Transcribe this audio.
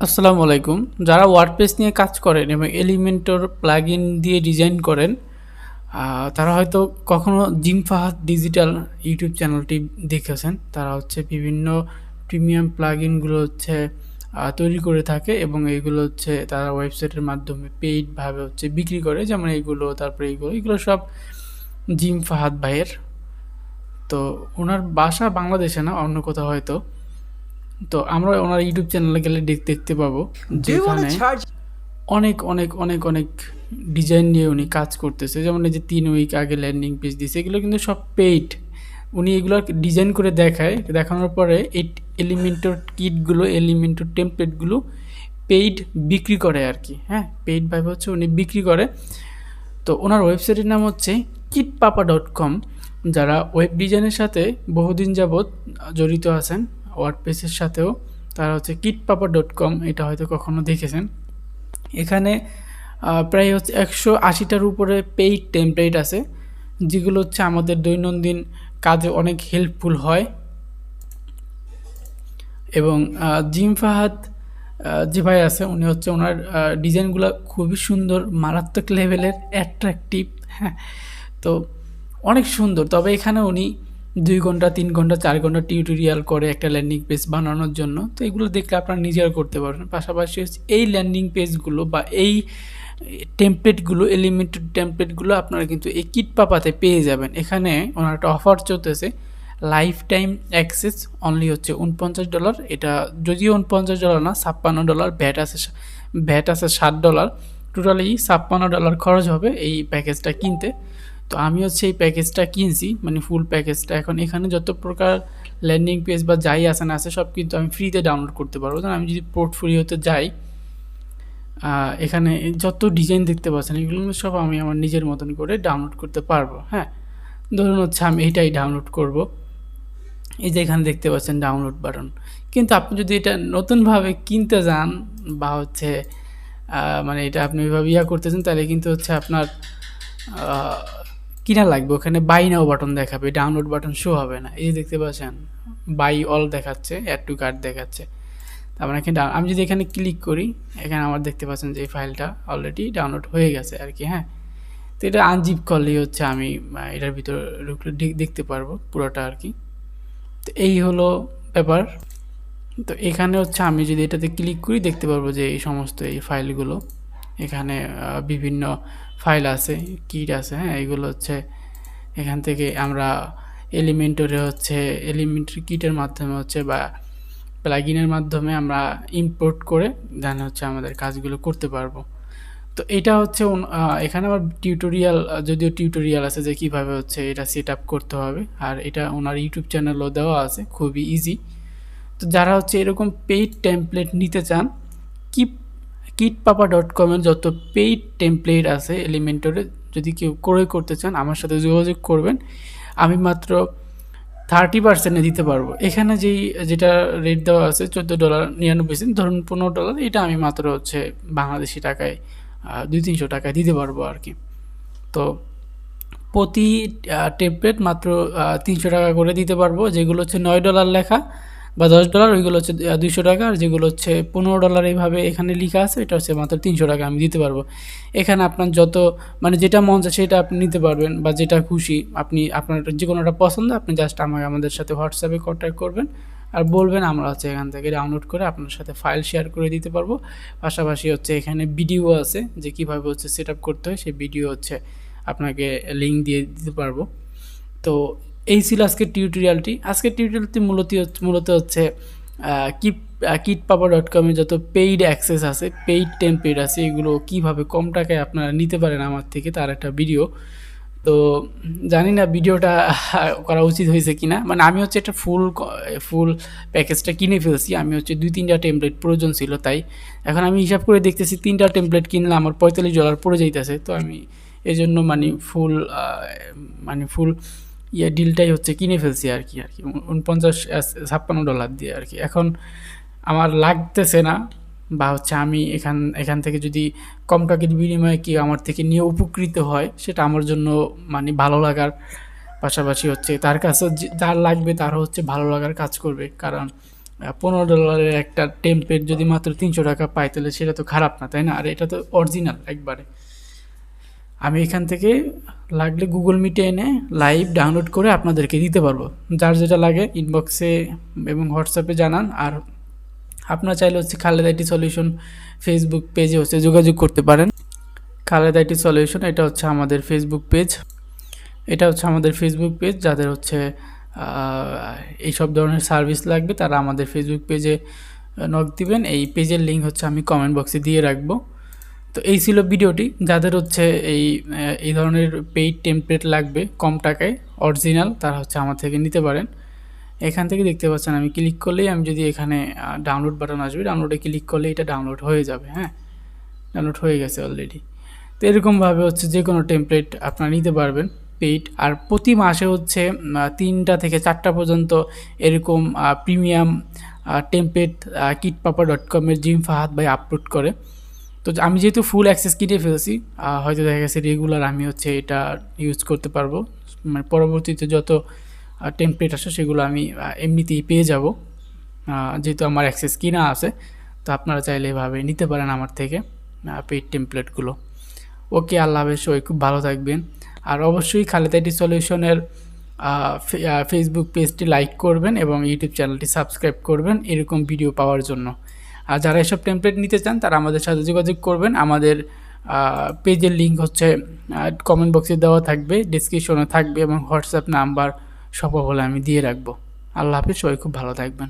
আসসালামু আলাইকুম। যারা ওয়ার্ডপ্রেস নিয়ে কাজ করেন এবং এলিমেন্টর প্লাগইন দিয়ে ডিজাইন করেন, তারা হয়তো কখনো জিম ফাহাদ ডিজিটাল ইউটিউব চ্যানেলটি দেখেছেন। তারা হচ্ছে বিভিন্ন প্রিমিয়াম প্লাগইনগুলো হচ্ছে তৈরি করে থাকে এবং এইগুলো হচ্ছে তারা ওয়েবসাইটের মাধ্যমে পেইডভাবে হচ্ছে বিক্রি করে। যেমন এইগুলো, তারপরে এগুলো সব জিম ফাহাদ ভাইয়ের। তো ওনার বাসা বাংলাদেশে না, অন্য কোথাও হয়তো। তো আমরা ওনার ইউটিউব চ্যানেলে গেলে দেখতে পাবো Do you want যেখানে to charge? অনেক, অনেক, অনেক, অনেক ডিজাইন নিয়ে উনি কাজ করতেছে। যেমন এই যে ৩ উইক আগে ল্যান্ডিং পেজ দিছে, এগুলো কিন্তু সব পেইড। উনি এগুলো ডিজাইন করে দেখায়। দেখানোর পরে এই এলিমেন্টর কিটগুলো, এলিমেন্টর টেমপ্লেটগুলো পেইড বিক্রি করে আরকি। হ্যাঁ? পেইডভাবে হচ্ছে উনি বিক্রি করে। তো ওনার ওয়েবসাইটের নাম হচ্ছে kitpapa.com। যারা ওয়েব ডিজাইনের সাথে বহুদিন যাবৎ জড়িত আছেন, ওয়ার্ডপ্রেসের সাথেও, তারা হচ্ছে kitpapa.com, এটা হয়তো কখনো দেখেছেন। এখানে প্রায় হচ্ছে ১৮০টার উপরে পেইড টেমপ্লেট আছে, যেগুলো হচ্ছে আমাদের দৈনন্দিন কাজে অনেক হেল্পফুল হয়। এবং জিম ফাহাদ যে ভাই আছে, উনি হচ্ছে ওনার ডিজাইনগুলো খুবই সুন্দর, মারাত্মক লেভেলের অ্যাট্রাকটিভ। হ্যাঁ, তো অনেক সুন্দর। তবে এখানে উনি ২ ঘন্টা, ৩ ঘন্টা, ৪ ঘন্টা টিউটোরিয়াল করে একটা ল্যান্ডিং পেজ বানানোর জন্য। তো এগুলো দেখলে আপনারা নিজেরা করতে পারবেন। পাশাপাশি হচ্ছে এই ল্যান্ডিং পেজগুলো বা এই টেমপ্লেটগুলো, এলিমেন্টেড টেমপ্লেটগুলো আপনারা কিন্তু এই কিটপাপাতে পেয়ে যাবেন। এখানে ওনার একটা অফার চলতেছে, লাইফ টাইম অ্যাক্সেস অনলি হচ্ছে $49। এটা যদিও $49 না, $56, ভ্যাট আছে $7। টোটালি $56 খরচ হবে এই প্যাকেজটা কিনতে। তো আমি হচ্ছে এই প্যাকেজটা কিনছি, মানে ফুল প্যাকেজটা। এখন এখানে যত প্রকার ল্যান্ডিং পেজ বা যাই আছে না আছে, সব কিন্তু আমি ফ্রিতে ডাউনলোড করতে পারবো। আমি যদি পোর্টফোলিওতে যাই, এখানে যত ডিজাইন দেখতে পাচ্ছেন, এগুলো সব আমি আমার নিজের মতন করে ডাউনলোড করতে পারবো। হ্যাঁ, ধরুন হচ্ছে আমি এটাই ডাউনলোড করব। এই যে এখানে দেখতে পাচ্ছেন ডাউনলোড বাটন। কিন্তু আপনি যদি এটা নতুনভাবে কিনতে যান বা হচ্ছে মানে এটা আপনি এভাবে করতেছেন, তাহলে কিন্তু হচ্ছে আপনার আহ, কিনা লাগবে। ওখানে বাই নাও বাটন দেখাবে, ডাউনলোড বাটন শো হবে না। এই যে দেখতে পাচ্ছেন বাই অল দেখাচ্ছে, অ্যাড টু কার্ট দেখাচ্ছে। তারপর এখানে আমি যদি এখানে ক্লিক করি, এখানে আমার দেখতে পাচ্ছেন যে এই ফাইলটা অলরেডি ডাউনলোড হয়ে গেছে আর কি। হ্যাঁ, তো এটা আনজিপ করলেই হচ্ছে আমি এটার ভিতরে ঢুকলে দেখতে পারবো পুরোটা আর কি। তো এই হলো ব্যাপার। তো এখানে হচ্ছে আমি যদি এটাতে ক্লিক করি, দেখতে পারবো যে এই সমস্ত এই ফাইলগুলো এখানে বিভিন্ন ফাইল আছে, কিট আছে। হ্যাঁ, এগুলো হচ্ছে এখান থেকে আমরা এলিমেন্টরে হচ্ছে এলিমেন্টরি কিটের মাধ্যমে হচ্ছে বা প্লাগইনের মাধ্যমে আমরা ইম্পোর্ট করে দেন হচ্ছে আমাদের কাজগুলো করতে পারবো। তো এটা হচ্ছে এখানে আবার টিউটোরিয়াল, যদিও টিউটোরিয়াল আছে যে কিভাবে হচ্ছে এটা সেট আপ করতে হবে, আর এটা ওনার ইউটিউব চ্যানেলও দেওয়া আছে, খুবই ইজি। তো যারা হচ্ছে এরকম পেইড টেমপ্লেট নিতে চান, কিপ kitpapa.com-এর যত পেইড টেমপ্লেট আছে এলিমেন্টরে, যদি কেউ ক্রয় করতে চান আমার সাথে যোগাযোগ করবেন। আমি মাত্র 30% দিতে পারবো। এখানে যেটা রেট দেওয়া আছে $14.99, ধরুন $15, এটা আমি মাত্র হচ্ছে বাংলাদেশি টাকায় 200-300 টাকায় দিতে পারবো আর কি। তো প্রতি টেমপ্লেট মাত্র $300 করে দিতে পারবো। যেগুলো হচ্ছে $9 লেখা বা $10, ওইগুলো হচ্ছে $200। আর যেগুলো হচ্ছে $15 এইভাবে এখানে লেখা আছে, এটা হচ্ছে মাত্র $300 আমি দিতে পারবো। এখানে আপনার যত, মানে যেটা মন চায় সেটা আপনি নিতে পারবেন, বা যেটা খুশি আপনি, আপনার যে কোনোটা পছন্দ আপনি জাস্ট আমাদের সাথে হোয়াটসঅ্যাপে কন্ট্যাক্ট করবেন আর বলবেন, আমরা হচ্ছে এখান থেকে ডাউনলোড করে আপনার সাথে ফাইল শেয়ার করে দিতে পারবো। পাশাপাশি হচ্ছে এখানে ভিডিও আছে যে কীভাবে হচ্ছে সেট আপ করতে হয়, সেই ভিডিও হচ্ছে আপনাকে লিঙ্ক দিয়ে দিতে পারবো। তো এই ছিল আজকের টিউটোরিয়ালটি। আজকের টিউটোরিয়ালটি মূলত হচ্ছে কিপ kitpapa.com-এ যত পেইড অ্যাক্সেস আছে, পেইড টেমপ্লেট আছে, এগুলো কীভাবে কম টাকায় আপনারা নিতে পারেন আমার থেকে, তার একটা ভিডিও। তো জানি না ভিডিওটা করা উচিত হয়েছে কিনা। মানে আমি হচ্ছে একটা ফুল প্যাকেজটা কিনে ফেলছি। আমি হচ্ছে 2-3টা টেমপ্লেট প্রয়োজন ছিল, তাই এখন আমি হিসাব করে দেখতেছি 3টা টেমপ্লেট কিনলে আমার $45 পড়ে যাইতেছে। তো আমি এই জন্য ফুল ডিলটাই হচ্ছে কিনে ফেলছি আর কি 56-56 দিয়ে আর কি। এখন আমার লাগতেছে না, বা হচ্ছে আমি এখান থেকে যদি কম টাকার বিনিময়ে কি আমার থেকে নিয়ে উপকৃত হয়, সেটা আমার জন্য মানে ভালো লাগার পাশাপাশি হচ্ছে তার কাছে যার লাগবে তারও হচ্ছে ভালো লাগার কাজ করবে। কারণ $15 একটা টেমপ্লেট যদি মাত্র 300 টাকা পাই, তাহলে সেটা তো খারাপ না, তাই না? আর এটা তো অরিজিনাল একবারে। আমি এখান থেকে লাগলে গুগল মিটে এনে লাইভ ডাউনলোড করে আপনাদেরকে দিতে পারবো। যার যেটা লাগে ইনবক্সে এবং হোয়াটসঅ্যাপে জানান। আর আপনারা চাইলে হচ্ছে খালেদ আইটি সলিউশন ফেসবুক পেজে হচ্ছে যোগাযোগ করতে পারেন। খালেদ আইটি সলিউশন, এটা হচ্ছে আমাদের ফেসবুক পেজ। যাদের হচ্ছে এইসব ধরনের সার্ভিস লাগবে তারা আমাদের ফেসবুক পেজে নক দিবেন। এই পেজের লিঙ্ক হচ্ছে আমি কমেন্ট বক্সে দিয়ে রাখবো। তো এই ছিল ভিডিওটি। যাদের হচ্ছে এই ধরনের পেইড টেমপ্লেট লাগবে কম টাকায় অরিজিনাল, তারা হচ্ছে আমার থেকে নিতে পারেন। এখান থেকে দেখতে পাচ্ছেন আমি ক্লিক করলেই, আমি যদি এখানে ডাউনলোড বাটন আসবে, ডাউনলোডে ক্লিক করলে এটা ডাউনলোড হয়ে যাবে। হ্যাঁ, ডাউনলোড হয়ে গেছে অলরেডি। তো এরকমভাবে হচ্ছে যে কোনো টেমপ্লেট আপনারা নিতে পারবেন পেইড। আর প্রতি মাসে হচ্ছে 3টা থেকে 4টা পর্যন্ত এরকম প্রিমিয়াম টেমপ্লেট kitpapa.com এর জিম ফাহাদ ভাই আপলোড করে। তো আমি যেহেতু ফুল অ্যাক্সেস কিনে ফেলছি, হয়তো দেখা গেছে রেগুলার আমি হচ্ছে এটা ইউজ করতে পারবো। মানে পরবর্তীতে যত টেমপ্লেট আসে সেগুলো আমি এমনিতেই পেয়ে যাব, যেহেতু আমার অ্যাক্সেস কিনা আছে। তো আপনারা চাইলে এভাবে নিতে পারেন আমার থেকে পেইড টেমপ্লেটগুলো। ওকে, আল্লাহ হাফেজ, সবাই খুব ভালো থাকবেন। আর অবশ্যই খালেদ আইটি সলিউশনের ফেসবুক পেজটি লাইক করবেন এবং ইউটিউব চ্যানেলটি সাবস্ক্রাইব করবেন এরকম ভিডিও পাওয়ার জন্য। আর যারা এসব টেমপ্লেট নিতে চান তারা আমাদের সাথে যোগাযোগ করবেন। আমাদের পেজের লিঙ্ক হচ্ছে কমেন্ট বক্সে দেওয়া থাকবে, ডিসক্রিপশনে থাকবে এবং হোয়াটসঅ্যাপ নাম্বার সব বলে আমি দিয়ে রাখবো। আল্লাহ হাফেজ, সবাই খুব ভালো থাকবেন।